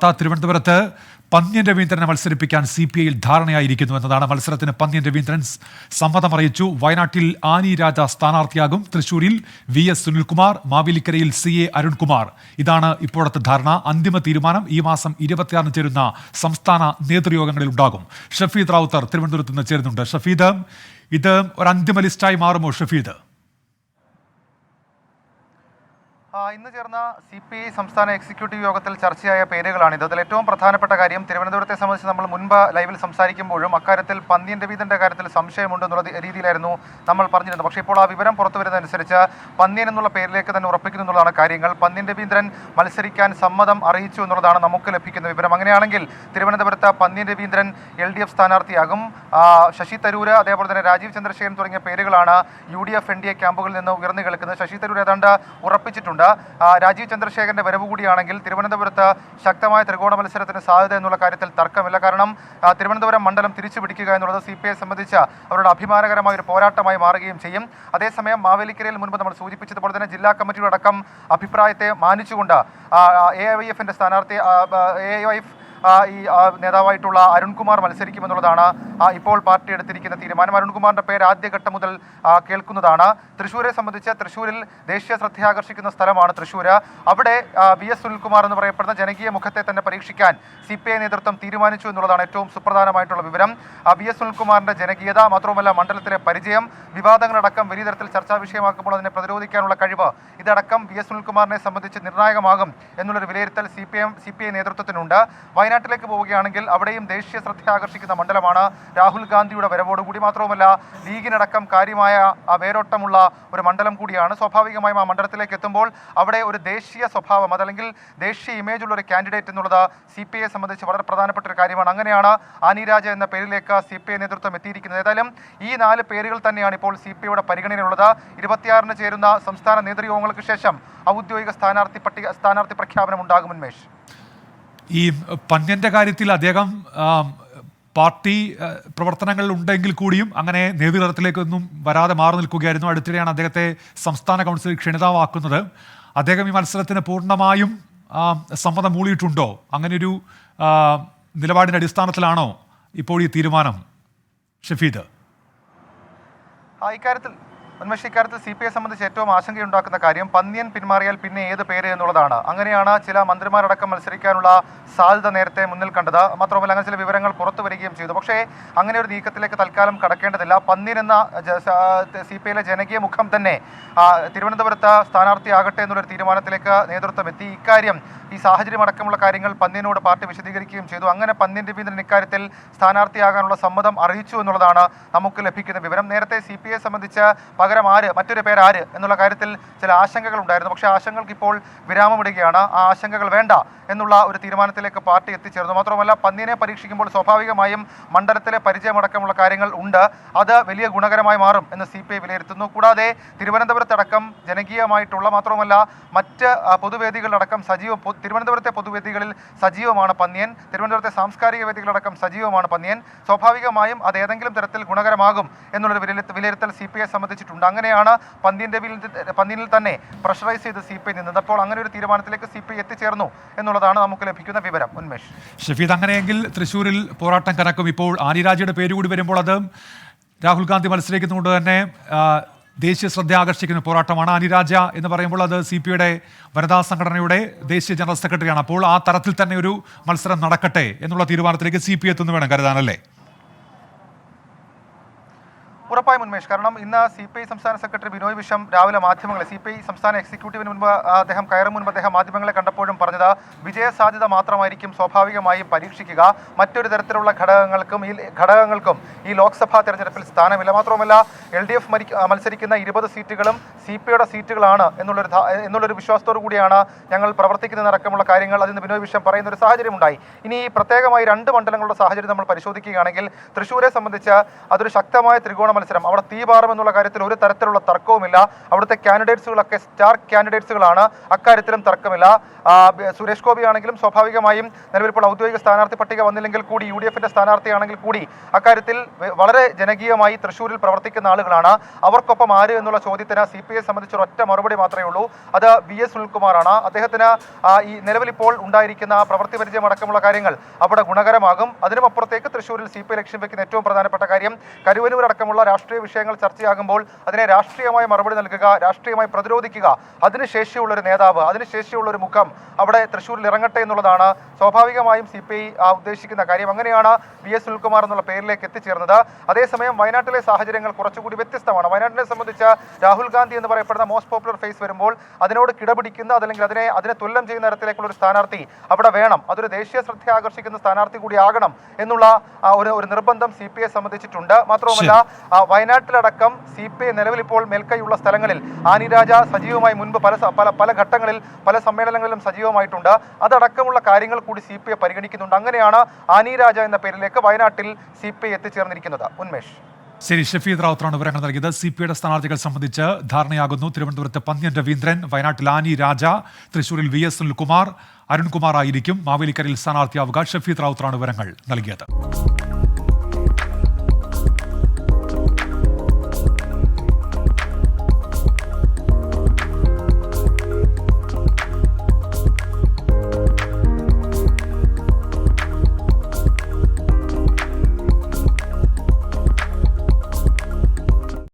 വാർത്ത. തിരുവനന്തപുരത്ത് പന്ന്യൻ രവീന്ദ്രനെ മത്സരിപ്പിക്കാൻ CPIയിൽ ധാരണയായിരിക്കുന്നു എന്നതാണ്. മത്സരത്തിന് പന്ന്യൻ രവീന്ദ്രൻ സമ്മതമറിയിച്ചു. വയനാട്ടിൽ ആനി രാജ സ്ഥാനാർത്ഥിയാകും. തൃശൂരിൽ VS സുനിൽകുമാർ, മാവേലിക്കരയിൽ CA അരുൺകുമാർ. ഇതാണ് ഇപ്പോഴത്തെ ധാരണ. അന്തിമ തീരുമാനം ഈ മാസം 26 ചേരുന്ന സംസ്ഥാന നേതൃയോഗങ്ങളിൽ ഉണ്ടാകും. ഷഫീദ് റാവുത്തർ തിരുവനന്തപുരത്ത് നിന്ന് ചേരുന്നുണ്ട്. ഷഫീദ്, ഇത് ഒരു അന്തിമ ലിസ്റ്റായി മാറുമോ ഷഫീദ്? ഇന്ന് ചേർന്ന CPI സംസ്ഥാന എക്സിക്യൂട്ടീവ് യോഗത്തിൽ ചർച്ചയായ പേരുകളാണിത്. അതിൽ ഏറ്റവും പ്രധാനപ്പെട്ട കാര്യം, തിരുവനന്തപുരത്തെ സംബന്ധിച്ച് നമ്മൾ മുൻപ് ലൈവിൽ സംസാരിക്കുമ്പോഴും അക്കാര്യത്തിൽ പന്ന്യൻ രവീന്ദ്രന്റെ കാര്യത്തിൽ സംശയമുണ്ട് എന്നുള്ള രീതിയിലായിരുന്നു നമ്മൾ പറഞ്ഞിരുന്നത്. പക്ഷേ ഇപ്പോൾ ആ വിവരം പുറത്തു വരുന്നതനുസരിച്ച് പന്ന്യൻ എന്നുള്ള പേരിലേക്ക് തന്നെ ഉറപ്പിക്കുന്നു എന്നുള്ളതാണ് കാര്യങ്ങൾ. പന്ന്യൻ രവീന്ദ്രൻ മത്സരിക്കാൻ സമ്മതം അറിയിച്ചു എന്നുള്ളതാണ് നമുക്ക് ലഭിക്കുന്ന വിവരം. അങ്ങനെയാണെങ്കിൽ തിരുവനന്തപുരത്ത് പന്ന്യൻ രവീന്ദ്രൻ LDF സ്ഥാനാർത്ഥിയാകും. ശശി തരൂര്, അതേപോലെ തന്നെ രാജീവ് ചന്ദ്രശേഖരൻ തുടങ്ങിയ പേരുകളാണ് UDF NDA ക്യാമ്പുകളിൽ നിന്ന് ഉയർന്നു കേൾക്കുന്നത്. ശശി തരൂർ ഏതാണ്ട് ഉറപ്പിച്ചിട്ടുണ്ട്. രാജീവ് ചന്ദ്രശേഖരന്റെ വരവ് കൂടിയാണെങ്കിൽ തിരുവനന്തപുരത്ത് ശക്തമായ ത്രികോണ മത്സരത്തിന് സാധ്യത എന്നുള്ള കാര്യത്തിൽ തർക്കമില്ല. കാരണം തിരുവനന്തപുരം മണ്ഡലം തിരിച്ചു പിടിക്കുക എന്നുള്ളത് CPI സംബന്ധിച്ച് അവരുടെ അഭിമാനകരമായ ഒരു പോരാട്ടമായി മാറുകയും ചെയ്യും. അതേസമയം മാവേലിക്കരയിൽ മുൻപ് നമ്മൾ സൂചിപ്പിച്ചതുപോലെ തന്നെ ജില്ലാ കമ്മിറ്റിയുടെ അടക്കം അഭിപ്രായത്തെ മാനിച്ചുകൊണ്ട് AIYFന്റെ സ്ഥാനാർത്ഥി ഈ നേതാവായിട്ടുള്ള അരുൺകുമാർ മത്സരിക്കുമെന്നുള്ളതാണ് ഇപ്പോൾ പാർട്ടി എടുത്തിരിക്കുന്ന തീരുമാനം. അരുൺകുമാറിന്റെ പേര് ആദ്യഘട്ടം മുതൽ കേൾക്കുന്നതാണ്. തൃശ്ശൂരെ സംബന്ധിച്ച് തൃശ്ശൂരിൽ ദേശീയ ശ്രദ്ധയാകർഷിക്കുന്ന സ്ഥലമാണ് തൃശ്ശൂർ. അവിടെ VS സുനിൽകുമാർ എന്ന് പറയപ്പെടുന്ന ജനകീയ മുഖത്തെ തന്നെ പരീക്ഷിക്കാൻ CPI നേതൃത്വം തീരുമാനിച്ചു എന്നുള്ളതാണ് ഏറ്റവും സുപ്രധാനമായിട്ടുള്ള വിവരം. VS സുനിൽകുമാറിന്റെ ജനകീയത, മാത്രവുമല്ല മണ്ഡലത്തിലെ പരിചയം, വിവാദങ്ങളടക്കം വലിയ തരത്തിൽ ചർച്ചാ വിഷയമാക്കുമ്പോൾ അതിനെ പ്രതിരോധിക്കാനുള്ള കഴിവ്, ഇതടക്കം VS സുനിൽകുമാറിനെ സംബന്ധിച്ച് നിർണായകമാകും എന്നുള്ളൊരു വിലയിരുത്തൽ CPI നേതൃത്വത്തിനുണ്ട്. വയനാട്ടിലേക്ക് പോവുകയാണെങ്കിൽ അവിടെയും ദേശീയ ശ്രദ്ധ ആകർഷിക്കുന്ന മണ്ഡലമാണ്. രാഹുൽ ഗാന്ധിയുടെ വരവോടുകൂടി, മാത്രവുമല്ല ലീഗിനടക്കം കാര്യമായ വേരോട്ടമുള്ള ഒരു മണ്ഡലം കൂടിയാണ്. സ്വാഭാവികമായും ആ മണ്ഡലത്തിലേക്ക് എത്തുമ്പോൾ അവിടെ ഒരു ദേശീയ സ്വഭാവം, അതല്ലെങ്കിൽ ദേശീയ ഇമേജ് ഉള്ള ഒരു കാൻഡിഡേറ്റ് എന്നുള്ളത് CPIയെ സംബന്ധിച്ച് വളരെ പ്രധാനപ്പെട്ട ഒരു കാര്യമാണ്. അങ്ങനെയാണ് ആനി രാജ എന്ന പേരിലേക്ക് CPI നേതൃത്വം എത്തിയിരിക്കുന്നത്. ഏതായാലും ഈ 4 പേരുകൾ തന്നെയാണ് ഇപ്പോൾ CPIയുടെ പരിഗണനയിലുള്ളത്. 26-ന് ചേരുന്ന സംസ്ഥാന നേതൃയോഗങ്ങൾക്ക് ശേഷം ഔദ്യോഗിക സ്ഥാനാർത്ഥി പ്രഖ്യാപനം ഉണ്ടാകും. ഉന്മേഷ്, ഈ പന്ന്യന്റെ കാര്യത്തിൽ അദ്ദേഹം പാർട്ടി പ്രവർത്തനങ്ങളിൽ ഉണ്ടെങ്കിൽ കൂടിയും അങ്ങനെ നേതൃത്വത്തിലേക്കൊന്നും വരാതെ മാറി നിൽക്കുകയായിരുന്നു. അടുത്തിടെയാണ് അദ്ദേഹത്തെ സംസ്ഥാന കൗൺസിൽ ക്ഷണിതാവാക്കുന്നത്. അദ്ദേഹം ഈ മത്സരത്തിന് പൂർണ്ണമായും സമ്മതം മൂളിയിട്ടുണ്ടോ? അങ്ങനെയൊരു നിലപാടിൻ്റെ അടിസ്ഥാനത്തിലാണോ ഇപ്പോൾ ഈ തീരുമാനം ഷഫീദ്? ഇക്കാര്യത്തിൽ CPIയെ സംബന്ധിച്ച് ഏറ്റവും ആശങ്കയുണ്ടാക്കുന്ന കാര്യം പന്ന്യൻ പിന്മാറിയാൽ പിന്നെ ഏത് പേര് എന്നുള്ളതാണ്. അങ്ങനെയാണ് ചില മന്ത്രിമാരടക്കം മത്സരിക്കാനുള്ള സാധ്യത നേരത്തെ മുന്നിൽ കണ്ടത്. മാത്രമല്ല അങ്ങനെ ചില വിവരങ്ങൾ പുറത്തു വരികയും ചെയ്തു. പക്ഷേ അങ്ങനെ ഒരു നീക്കത്തിലേക്ക് തൽക്കാലം കടക്കേണ്ടതില്ല. പന്ന്യൻ എന്ന CPIയിലെ ജനകീയ മുഖം തന്നെ തിരുവനന്തപുരത്ത് സ്ഥാനാർത്ഥിയാകട്ടെ എന്നുള്ളൊരു തീരുമാനത്തിലേക്ക് നേതൃത്വം എത്തി. ഇക്കാര്യം, ഈ സാഹചര്യം അടക്കമുള്ള കാര്യങ്ങൾ പന്ന്യനോട് പാർട്ടി വിശദീകരിക്കുകയും ചെയ്തു. അങ്ങനെ പന്ന്യൻ രവീന്ദ്രൻ ഇക്കാര്യത്തിൽ സ്ഥാനാർത്ഥിയാകാനുള്ള സമ്മതം അറിയിച്ചു എന്നുള്ളതാണ് നമുക്ക് ലഭിക്കുന്ന വിവരം. നേരത്തെ CPIയെ സംബന്ധിച്ച് പകരം മറ്റൊരു പേര് ആര് എന്നുള്ള കാര്യത്തിൽ ചില ആശങ്കകൾ ഉണ്ടായിരുന്നു. പക്ഷേ ആശങ്കകൾക്ക് ഇപ്പോൾ വിരാമമിടുകയാണ്. ആ ആശങ്കകൾ വേണ്ട എന്നുള്ള ഒരു തീരുമാനത്തിലേക്ക് പാർട്ടി എത്തിച്ചേർന്നു. മാത്രമല്ല പന്ന്യനെ പരീക്ഷിക്കുമ്പോൾ സ്വാഭാവികമായും മണ്ഡലത്തിലെ പരിചയമടക്കമുള്ള കാര്യങ്ങൾ ഉണ്ട്. അത് വലിയ ഗുണകരമായി മാറും എന്ന് CPI വിലയിരുത്തുന്നു. കൂടാതെ തിരുവനന്തപുരത്തടക്കം ജനകീയമായിട്ടുള്ള, മാത്രമല്ല മറ്റ് പൊതുവേദികളിലടക്കം തിരുവനന്തപുരത്തെ പൊതുവേദികളിൽ സജീവമാണ് പന്ന്യൻ. തിരുവനന്തപുരത്തെ സാംസ്കാരിക വേദികളടക്കം സജീവമാണ് പന്ന്യൻ. സ്വാഭാവികമായും അത് ഏതെങ്കിലും തരത്തിൽ ഗുണകരമാകും എന്നുള്ളൊരു വിലയിരുത്തൽ CPIയെ സംബന്ധിച്ചിട്ടുണ്ട്. അങ്ങനെയാണ് പന്ന്യനിൽ തന്നെ പ്രഷറൈസ് ചെയ്ത് CPI നിന്നത്. അപ്പോൾ അങ്ങനെ ഒരു തീരുമാനത്തിലേക്ക് CPI എത്തിച്ചേർന്നു എന്നുള്ളതാണ് നമുക്ക് ലഭിക്കുന്ന വിവരം. ഉന്മേഷ്, ഷഫീദ്, അങ്ങനെയെങ്കിൽ തൃശ്ശൂരിൽ പോരാട്ടം കനക്കും. ഇപ്പോൾ ആനി രാജയുടെ പേര് കൂടി വരുമ്പോൾ അത് രാഹുൽ ഗാന്ധി മത്സരിക്കുന്നതുകൊണ്ട് തന്നെ ദേശീയ ശ്രദ്ധ ആകർഷിക്കുന്ന പോരാട്ടമാണ്. ആനി രാജ എന്ന് പറയുമ്പോൾ അത് CPIയുടെ വനിതാ സംഘടനയുടെ ദേശീയ ജനറൽ സെക്രട്ടറിയാണ്. അപ്പോൾ ആ തരത്തിൽ തന്നെ ഒരു മത്സരം നടക്കട്ടെ എന്നുള്ള തീരുമാനത്തിലേക്ക് CPI എത്തുന്നു വേണം കരുതാനല്ലേ? ഉറപ്പായും ഉന്മേഷ്. കാരണം ഇന്ന് CPI സംസ്ഥാന സെക്രട്ടറി ബിനോയ് വിശ്വം രാവിലെ മാധ്യമങ്ങളെ, CPI സംസ്ഥാന എക്സിക്യൂട്ടീവിന് മുൻപ് അദ്ദേഹം കയറും മുൻപ് അദ്ദേഹം മാധ്യമങ്ങളെ കണ്ടപ്പോഴും പറഞ്ഞത് വിജയ സാധ്യത മാത്രമായിരിക്കും സ്വാഭാവികമായും പരീക്ഷിക്കുക. മറ്റൊരു തരത്തിലുള്ള ഘടകങ്ങൾക്കും ഈ ലോക്സഭാ തെരഞ്ഞെടുപ്പിൽ സ്ഥാനമില്ല. മാത്രമല്ല LDF മത്സരിക്കുന്ന 20 സീറ്റുകളും CPIയുടെ സീറ്റുകളാണ് എന്നുള്ളൊരു വിശ്വാസത്തോടു കൂടിയാണ് ഞങ്ങൾ പ്രവർത്തിക്കുന്നതടക്കമുള്ള കാര്യങ്ങൾ അതിന് ബിനോയ് വിശ്വം പറയുന്ന ഒരു സാഹചര്യം ഉണ്ടായി. ഇനി പ്രത്യേകമായി 2 മണ്ഡലങ്ങളുടെ സാഹചര്യം നമ്മൾ പരിശോധിക്കുകയാണെങ്കിൽ തൃശ്ശൂരെ സംബന്ധിച്ച് അതൊരു ശക്തമായ ത്രികോണ മത്സരം. അവിടെ തീപാറും എന്നുള്ള കാര്യത്തിൽ ഒരു തരത്തിലുള്ള തർക്കവുമില്ല. അവിടുത്തെ കാൻഡിഡേറ്റ്സുകളൊക്കെ സ്റ്റാർ കാൻഡിഡേറ്റ്സുകളാണ്, അക്കാര്യത്തിലും തർക്കമില്ല. സുരേഷ് ഗോപി ആണെങ്കിലും സ്വാഭാവികമായും നിലവിൽ ഇപ്പോൾ ഔദ്യോഗിക സ്ഥാനാർത്ഥി പട്ടിക വന്നില്ലെങ്കിൽ കൂടി UDF-ന്റെ സ്ഥാനാർത്ഥിയാണെങ്കിൽ കൂടി അക്കാര്യത്തിൽ വളരെ ജനകീയമായി തൃശ്ശൂരിൽ പ്രവർത്തിക്കുന്ന ആളുകളാണ്. അവർക്കൊപ്പം ആര് എന്നുള്ള ചോദ്യത്തിന് CPI സംബന്ധിച്ച് ഒരൊറ്റ മറുപടി മാത്രമേ ഉള്ളൂ, അത് VS സുനിൽകുമാറാണ്. അദ്ദേഹത്തിന് ഈ നിലവിലിപ്പോൾ ഉണ്ടായിരിക്കുന്ന പ്രവൃത്തി പരിചയം അടക്കമുള്ള കാര്യങ്ങൾ അവിടെ ഗുണകരമാകും. അതിനുമപ്പുറത്തേക്ക് തൃശ്ശൂരിൽ CPI ലക്ഷ്യം വെക്കുന്ന ഏറ്റവും പ്രധാനപ്പെട്ട കാര്യം കരുവന്നൂർ അടക്കമുള്ള രാഷ്ട്രീയ വിഷയങ്ങൾ ചർച്ചയാകുമ്പോൾ അതിനെ രാഷ്ട്രീയമായി മറുപടി നൽകുക, രാഷ്ട്രീയമായി പ്രതിരോധിക്കുക, അതിന് ശേഷിയുള്ള ഒരു നേതാവ്, അതിന് ശേഷിയുള്ള ഒരു മുഖം അവിടെ തൃശ്ശൂരിൽ ഇറങ്ങട്ടെ എന്നുള്ളതാണ് സ്വാഭാവികമായും CPI ഉദ്ദേശിക്കുന്ന കാര്യം. അങ്ങനെയാണ് VS സുനിൽകുമാർ എന്നുള്ള പേരിലേക്ക് എത്തിച്ചേർന്നത്. അതേസമയം വയനാട്ടിലെ സാഹചര്യങ്ങൾ കുറച്ചുകൂടി വ്യത്യസ്തമാണ്. വയനാട്ടിനെ സംബന്ധിച്ച് രാഹുൽ ഗാന്ധി എന്ന് പറയപ്പെടുന്ന മോസ്റ്റ് പോപ്പുലർ ഫേസ് വരുമ്പോൾ അതിനോട് കിടപിടിക്കുന്ന അതല്ലെങ്കിൽ അതിനെ തുല്യം ചെയ്യുന്ന തരത്തിലേക്കുള്ള ഒരു സ്ഥാനാർത്ഥി അവിടെ വേണം, അതൊരു ദേശീയ ശ്രദ്ധ ആകർഷിക്കുന്ന സ്ഥാനാർത്ഥി കൂടി ആകണം എന്നുള്ള ഒരു നിർബന്ധം CPI സംബന്ധിച്ചിട്ടുണ്ട്. മാത്രവുമല്ല വയനാട്ടിലടക്കം CPI നിലവിൽ ഇപ്പോൾ മേൽക്കൈയുള്ള സ്ഥലങ്ങളിൽ ആനി രാജ സജീവമായി മുൻപ് പല ഘട്ടങ്ങളിൽ പല സമ്മേളനങ്ങളിലും സജീവമായിട്ടുണ്ട്. അതടക്കമുള്ള കാര്യങ്ങൾ കൂടി CPI പരിഗണിക്കുന്നുണ്ട്. അങ്ങനെയാണ് ആനി രാജ എന്ന പേരിലേക്ക് വയനാട്ടിൽ CPI എത്തിച്ചേർന്നിരിക്കുന്നത്. ഉന്മേഷ്. ശരി, ഷഫീദ് റാവുത്തറാണ് വിവരങ്ങൾ നൽകിയത്. CPIയുടെ സ്ഥാനാർത്ഥികൾ സംബന്ധിച്ച് ധാരണയാകുന്നു. തിരുവനന്തപുരത്ത് പന്ന്യൻ രവീന്ദ്രൻ, വയനാട്ടിൽ ആനി രാജ, തൃശ്ശൂരിൽ VS സുനിൽകുമാർ, അരുൺകുമാർ ആയിരിക്കും മാവേലിക്കരയിൽ സ്ഥാനാർത്ഥിയാവുക. ഷഫീദ് റാവുത്തറാണ് വിവരങ്ങൾ നൽകിയത്.